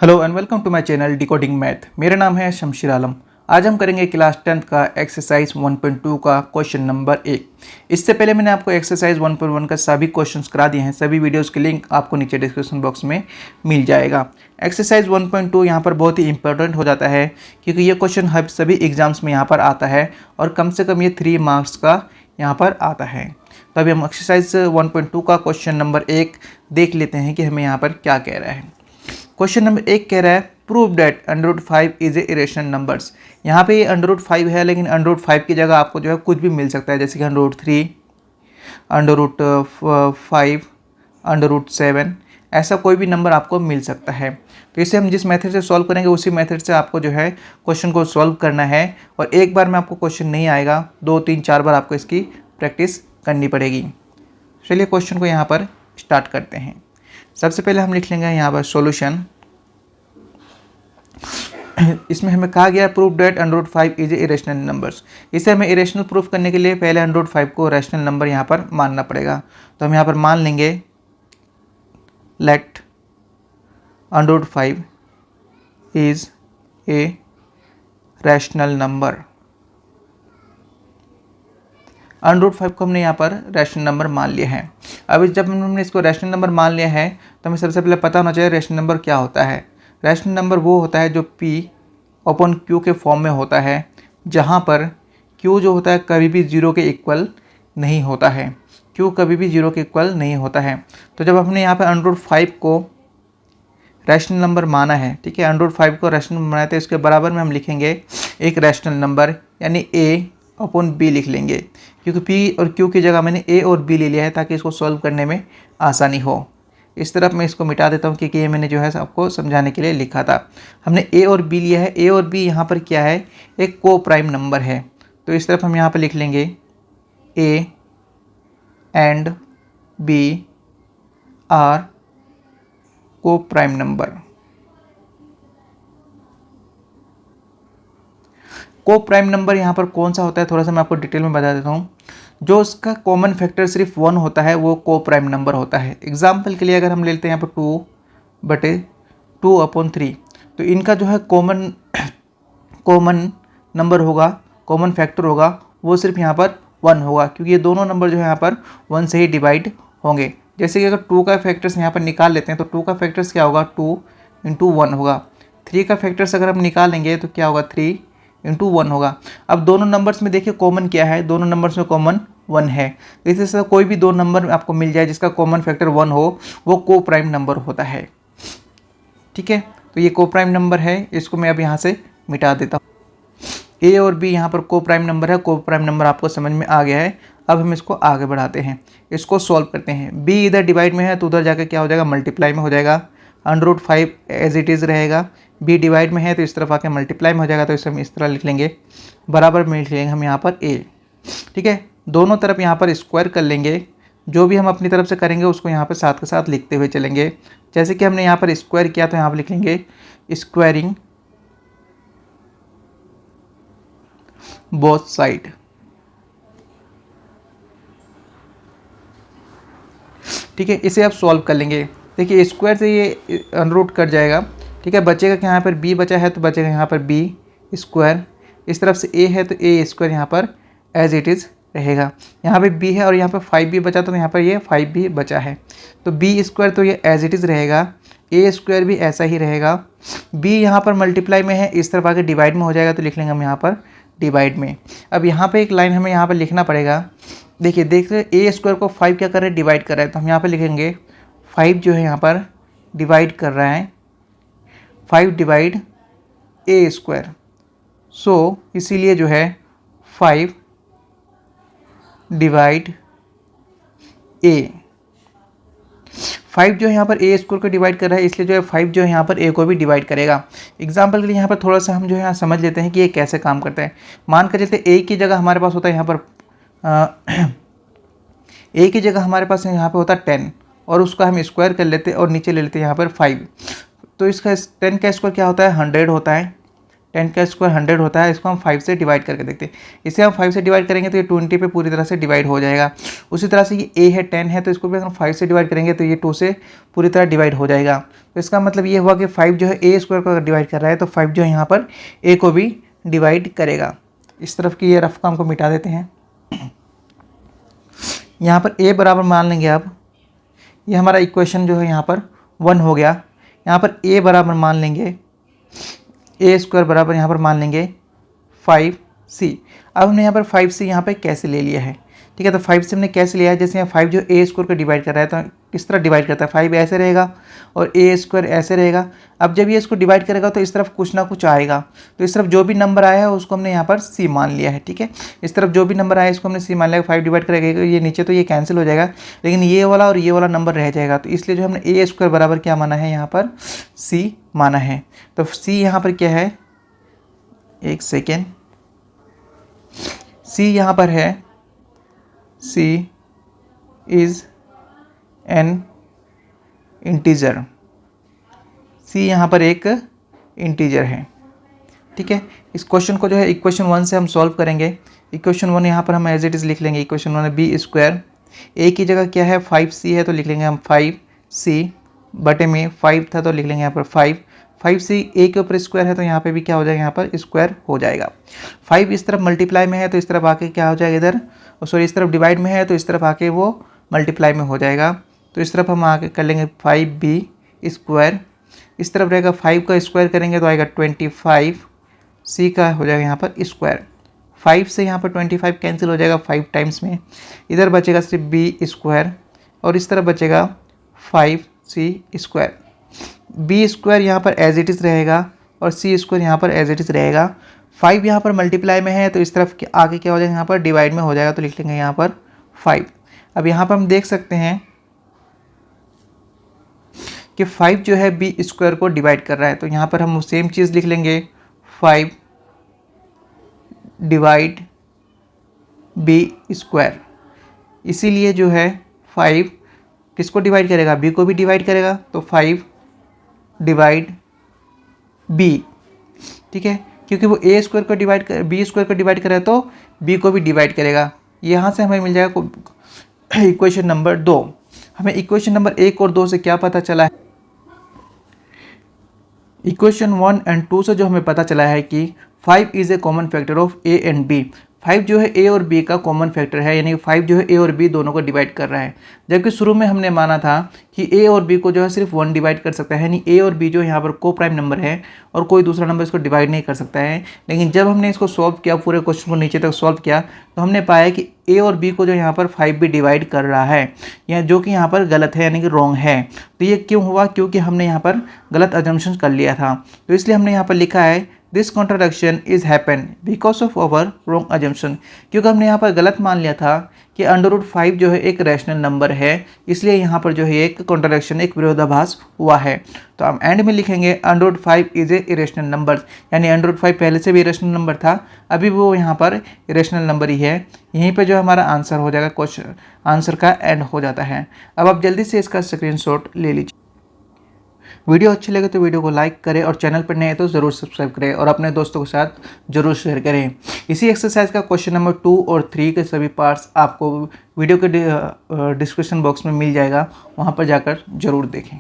Hello and welcome to my channel decoding math. मेरा नाम है शमशीर आलम। आज हम करेंगे क्लास 10th का एक्सरसाइज 1.2 का क्वेश्चन नंबर 1। इससे पहले मैंने आपको एक्सरसाइज 1.1 का सभी क्वेश्चंस करा दिए हैं। सभी वीडियोस के लिंक आपको नीचे डिस्क्रिप्शन बॉक्स में मिल जाएगा। एक्सरसाइज 1.2 यहाँ पर बहुत ही इंपॉर्टेंट हो जाता है क्योंकि ये क्वेश्चन हर सभी एग्जाम्स में यहाँ पर आता है और कम से कम ये 3 मार्क्स का यहाँ पर आता है। तो अभी हम एक्सरसाइज 1.2 का क्वेश्चन नंबर 1 देख लेते हैं कि हमें यहाँ पर क्या कह रहा है। क्वेश्चन नंबर 1 कह रहा है prove that √5 is a irrational numbers. यहाँ पे ये √5 है, लेकिन √5 की जगह आपको जो है कुछ भी मिल सकता है, जैसे कि √3, √5, √7, ऐसा कोई भी नंबर आपको मिल सकता है। तो इसे हम जिस मेथड से सॉल्व करेंगे उसी मेथड से आपको जो है क्वेश्चन को सॉल्व करना है। और एक बार में आपको क्वेश्चन नहीं आएगा, 2, 3, 4 बार आपको इसकी प्रैक्टिस करनी पड़ेगी। चलिए क्वेश्चन को यहाँ पर स्टार्ट करते हैं। सबसे पहले हम लिख लेंगे यहाँ पर सॉल्यूशन। इसमें हमें कहा गया proof that √5 is a irrational numbers. इसे हमें इरेशनल प्रूफ करने के लिए पहले 105 को रैशनल नंबर यहाँ पर मानना पड़ेगा। तो हम यहाँ पर मान लेंगे let 105 is a rational number. 105 को हमने यहाँ पर रैशनल नंबर मान लिया है। अब जब हमने इसको रैशनल नंबर मान लिया है तो हमें सबसे पहले पता होना चाहिए रैशनल नंबर क्या होता है। रैशनल नंबर वो होता है जो P/Q के फॉर्म में होता है, जहाँ पर Q जो होता है कभी भी 0 के इक्वल नहीं होता है। Q कभी भी 0 के इक्वल नहीं होता है। तो जब हमने यहाँ पर 105 को रैशनल नंबर माना है, ठीक है, 105 को रैशनल नंबर माना है, तो इसके बराबर में हम लिखेंगे एक रैशनल नंबर यानी A/B लिख लेंगे, क्योंकि P और Q की जगह मैंने A और B ले लिया है ताकि इसको सॉल्व करने में आसानी हो। इस तरफ मैं इसको मिटा देता हूँ क्योंकि ये मैंने जो है आपको समझाने के लिए लिखा था। हमने A और B लिया है। A और B यहाँ पर क्या है, एक को प्राइम नंबर है। तो इस तरफ हम यहाँ पर लिख लेंगे A एंड B आर को प्राइम नंबर। को प्राइम नंबर यहाँ पर कौन सा होता है, थोड़ा सा मैं आपको डिटेल में बता देता हूँ। जो उसका कॉमन फैक्टर सिर्फ 1 होता है वो को प्राइम नंबर होता है। एग्जाम्पल के लिए अगर हम लेते हैं यहाँ पर 2/2/3, तो इनका जो है कॉमन नंबर होगा, कॉमन फैक्टर होगा, वो सिर्फ यहाँ पर 1 होगा, क्योंकि ये दोनों नंबर जो है यहाँ पर 1 से ही डिवाइड होंगे। जैसे कि अगर 2 का फैक्टर्स यहाँ पर निकाल लेते हैं तो 2 का फैक्टर्स क्या होगा, 2 × 1 होगा। 3 का फैक्टर्स अगर हम निकालेंगे तो क्या होगा, 3 × 1 होगा। अब दोनों नंबर्स में देखिए कॉमन क्या है, दोनों नंबर्स में कॉमन 1 है। इसी से कोई भी दो नंबर आपको मिल जाए जिसका कॉमन फैक्टर 1 हो, वो को प्राइम नंबर होता है। ठीक है, तो ये को प्राइम नंबर है, इसको मैं अब यहाँ से मिटा देता हूँ। A और B यहाँ पर को प्राइम नंबर है। को प्राइम नंबर आपको समझ में आ गया है। अब हम इसको आगे बढ़ाते हैं, इसको सॉल्व करते हैं। B इधर डिवाइड में है तो उधर जाकर क्या हो जाएगा, मल्टीप्लाई में हो जाएगा। 105 एज इट इज़ रहेगा। B डिवाइड में है तो इस तरफ आके मल्टीप्लाई में हो जाएगा, तो इसे हम इस तरह लिख लेंगे, बराबर में लिख लेंगे हम यहाँ पर A। ठीक है, दोनों तरफ यहाँ पर स्क्वायर कर लेंगे। जो भी हम अपनी तरफ से करेंगे उसको यहाँ पर साथ के साथ लिखते हुए चलेंगे। जैसे कि हमने यहाँ पर स्क्वायर किया तो यहाँ पर लिख लेंगे स्क्वायरिंग बोथ साइड। ठीक है, इसे आप सॉल्व कर लेंगे। देखिए स्क्वायर से ये अनरूट कट जाएगा। ठीक है, बचेगा कि यहाँ पर B बचा है तो बचेगा यहाँ पर B स्क्वायर। इस तरफ से A है तो A स्क्वायर यहाँ पर एज इट इज़ रहेगा। यहाँ पे B है और यहाँ पर 5B बचा तो यहाँ पर ये 5B बचा है, तो B स्क्वायर तो ये एज इट इज़ रहेगा। A स्क्वायर भी ऐसा ही रहेगा। B यहाँ पर मल्टीप्लाई में है, इस तरफ आके डिवाइड में हो जाएगा तो लिख लेंगे हम यहाँ पर डिवाइड में। अब यहाँ पे एक लाइन हमें यहाँ पर लिखना पड़ेगा। देखिए देख रहे A स्क्वायर को 5 क्या कर रहे हैं, डिवाइड कर रहा है, तो हम यहाँ पे लिखेंगे 5 जो है यहाँ पर डिवाइड कर रहा है, 5 डिवाइड A स्क्वायर। सो इसीलिए जो है 5 डिवाइड A। 5 जो है यहाँ पर A स्क्वायर को डिवाइड कर रहा है, इसलिए जो है 5 जो है यहाँ पर A को भी डिवाइड करेगा। एग्जाम्पल के लिए यहाँ पर थोड़ा सा हम जो है यहाँ समझ लेते हैं कि ये कैसे काम करता है। मान कर चलते A की जगह हमारे पास होता है यहाँ पर A की जगह हमारे पास यहाँ पे होता है 10, और उसका हम स्क्वायर कर लेते हैं और नीचे ले लेते हैं यहाँ पर 5। तो इसका 10 का स्क्वायर क्या होता है, 100 होता है। 10 का स्क्वायर 100 होता है, इसको हम 5 से डिवाइड करके देखते हैं। इसे हम 5 से डिवाइड करेंगे तो ये 20 पे पूरी तरह से डिवाइड हो जाएगा। उसी तरह से ये a है 10 है, तो इसको भी हम 5 से डिवाइड करेंगे तो ये 2 से पूरी तरह डिवाइड हो जाएगा। तो इसका मतलब ये हुआ कि 5 जो है a स्क्वायर को अगर डिवाइड कर रहा है तो 5 जो है यहाँ पर a को भी डिवाइड करेगा। इस तरफ की ये रफ काम को मिटा देते हैं। यहाँ पर a बराबर मान लेंगे अब, ये हमारा इक्वेशन जो है यहाँ पर 1 हो गया। यहाँ पर a बराबर मान लेंगे, a स्क्वायर बराबर यहाँ पर मान लेंगे 5c। अब हमने यहाँ पर 5c यहाँ पर कैसे ले लिया है, ठीक है। तो 5 से हमने कैसे लिया है, जैसे यहाँ 5 जो a स्क्वायर को डिवाइड कर रहा है तो किस तरह डिवाइड करता है, 5 ऐसे रहेगा और a स्क्वायर ऐसे रहेगा। अब जब ये इसको डिवाइड करेगा तो इस तरफ कुछ ना कुछ आएगा, तो इस तरफ जो भी नंबर आया है उसको हमने यहाँ पर c मान लिया है, ठीक है। इस तरफ जो भी नंबर आया है इसको हमने c मान लिया। 5 डिवाइड करेगा ये नीचे तो ये कैंसिल हो जाएगा, लेकिन ये वाला और ये वाला नंबर रह जाएगा। तो इसलिए जो हमने a स्क्वायर बराबर क्या माना है, यहाँ पर c माना है। तो c यहाँ पर क्या है, एक सेकेंड, c यहाँ पर है, c is an integer, c यहाँ पर एक इंटीजर है, ठीक है। इस क्वेश्चन को जो है इक्वेशन 1 से हम सॉल्व करेंगे। इक्वेशन 1 यहाँ पर हम एज इट इज़ लिख लेंगे। इक्वेशन 1 है बी स्क्वायर, a की जगह क्या है 5c है तो लिख लेंगे हम 5c बटे में 5 था तो लिख लेंगे यहाँ पर 5c a के ऊपर स्क्वायर है तो यहाँ पे भी क्या हो जाएगा, यहाँ पर स्क्वायर हो जाएगा। 5 इस तरफ मल्टीप्लाई में है तो इस तरफ आके क्या हो जाएगा इधर, सॉरी इस तरफ डिवाइड में है तो इस तरफ आके वो मल्टीप्लाई में हो जाएगा। तो इस तरफ हम आके कर लेंगे 5b स्क्वायर, इस तरफ रहेगा 5 का स्क्वायर करेंगे तो आएगा 25, c का हो जाएगा यहाँ पर स्क्वायर। 5 से यहाँ पर 25 कैंसिल हो जाएगा 5 टाइम्स में, इधर बचेगा सिर्फ b स्क्वायर और इस तरफ बचेगा 5c स्क्वायर। b स्क्वायर यहाँ पर एज इट इज़ रहेगा और c स्क्वायर यहाँ पर एज इट इज़ रहेगा। 5 यहाँ पर मल्टीप्लाई में है तो इस तरफ आगे क्या हो जाएगा, यहाँ पर डिवाइड में हो जाएगा तो लिख लेंगे यहाँ पर 5। अब यहाँ पर हम देख सकते हैं कि 5 जो है b स्क्वायर को डिवाइड कर रहा है, तो यहाँ पर हम सेम चीज़ लिख लेंगे 5 डिवाइड b स्क्वायर। इसीलिए जो है 5 किसको डिवाइड करेगा, b को भी डिवाइड करेगा, तो 5 डिवाइड b, ठीक है। क्योंकि वो a स्क्वायर को डिवाइड कर b स्क्वायर को डिवाइड करे तो b को भी डिवाइड करेगा। यहाँ से हमें मिल जाएगा इक्वेशन नंबर 2। हमें इक्वेशन नंबर 1 और 2 से क्या पता चला है, इक्वेशन 1 एंड 2 से जो हमें पता चला है कि 5 is a common factor of a and b। 5 जो है a और b का कॉमन फैक्टर है, यानी 5 जो है a और b दोनों को डिवाइड कर रहा है। जबकि शुरू में हमने माना था कि a और b को जो है सिर्फ 1 डिवाइड कर सकता है, यानी a और b जो यहाँ पर को प्राइम नंबर है और कोई दूसरा नंबर इसको डिवाइड नहीं कर सकता है। लेकिन जब हमने इसको सॉल्व किया, पूरे क्वेश्चन को नीचे तक सॉल्व किया, तो हमने पाया कि a और b को जो यहाँ पर 5 भी डिवाइड कर रहा है, या जो कि यहाँ पर गलत है, यानी कि रॉन्ग है। तो ये क्यों हुआ, क्योंकि हमने यहाँ पर गलत अजम्पशन कर लिया था। तो इसलिए हमने यहाँ पर लिखा है this contradiction is happen because of our wrong assumption, क्योंकि हमने यहाँ पर गलत मान लिया था कि √5 जो है एक रैशनल नंबर है, इसलिए यहाँ पर जो है एक कॉन्ट्राडिक्शन, एक विरोधाभास हुआ है। तो हम एंड में लिखेंगे √5 इज ए इरेशनल नंबर, यानी √5 पहले से भी इरेशनल नंबर था, अभी वो यहाँ पर इरेशनल नंबर ही है। यहीं पे जो हमारा आंसर हो जाएगा, क्वेश्चन आंसर का एंड हो जाता है। अब आप जल्दी से इसका स्क्रीनशॉट ले लीजिए। वीडियो अच्छी लगे तो वीडियो को लाइक करें और चैनल पर नए हैं तो ज़रूर सब्सक्राइब करें और अपने दोस्तों के साथ ज़रूर शेयर करें। इसी एक्सरसाइज का क्वेश्चन नंबर 2 और 3 के सभी पार्ट्स आपको वीडियो के डिस्क्रिप्शन बॉक्स में मिल जाएगा, वहाँ पर जाकर ज़रूर देखें।